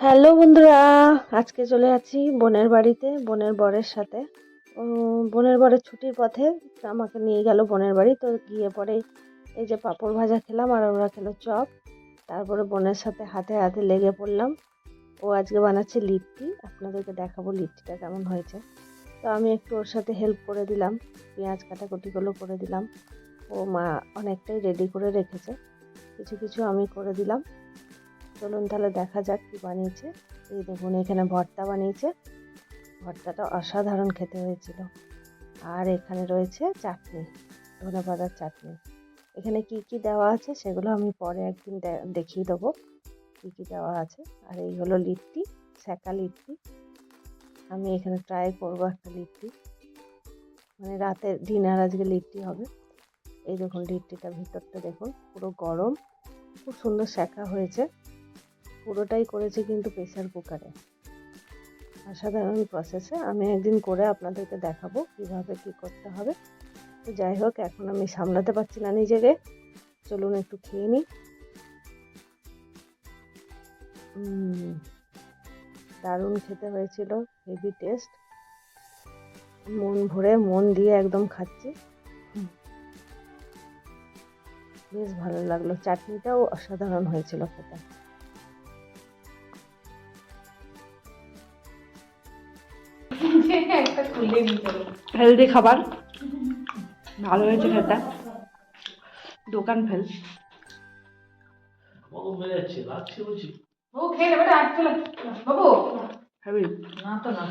Hello বন্ধুরা, আজকে চলে যাচ্ছি বোনের বাড়িতে বোনের বরের সাথে। বোনের বরের ছুটির পথে আমাকে নিয়ে গেল বোনের বাড়ি। তো গিয়ে পরে এই যে পাঁপড় ভাজা খেলাম আর ওরা খেলো চপ। তারপরে বোনের সাথে হাতে হাতে লেগে পড়লাম। ও আজকে বানাচ্ছে লিট্টি, আপনাদেরকে দেখাবো লিট্টিটা কেমন হয়েছে। তো আমি একটু ওর সাথে হেল্প করে দিলাম, পেঁয়াজ কাটাকুটিগুলো করে দিলাম। ও মা অনেকটাই রেডি করে রেখেছে, কিছু কিছু আমি করে দিলাম। চলুন তাহলে দেখা যাক কি বানিয়েছে। এই দেখুন এখানে ভর্তা বানিয়েছে, ভর্তাটা অসাধারণ খেতে হয়েছিল। আর এখানে রয়েছে চাটনি, ধনেপাতার চাটনি। এখানে কি কি দেওয়া আছে সেগুলো আমি পরে একদিন দেখিয়ে দেবো কি কি দেওয়া আছে। আর এই হলো লিট্টি, সেকা লিট্টি। আমি এখানে ট্রাই করবো একটা লিট্টি, মানে রাতের ডিনার আজকে লিট্টি হবে। এই দেখুন লিট্টিটা ভিতরটা দেখুন পুরো গরম, খুব সুন্দর সেকা হয়েছে। পুরোটাই করেছে কিন্তু প্রেসার কুকারে, অসাধারণ প্রসেসে। আমি একদিন করে আপনাদেরকে দেখাবো কিভাবে কি করতে হবে। তো যাই হোক, এখন আমি সামলাতে পারছি না নিজেকে, চলুন একটু খেয়ে নিই। দারুণ খেতে হয়েছিল, হেভি টেস্ট। মন ভরে মন দিয়ে একদম খাচ্ছি, বেশ ভালো লাগলো। চাটনিটাও অসাধারণ হয়েছিল খেতে। হেলদি খাবার, ভালো হয়েছে খেতে, দোকান ফেল। ও খেয়ে নেবে, আট চলে বাবু। হেভি। না তো না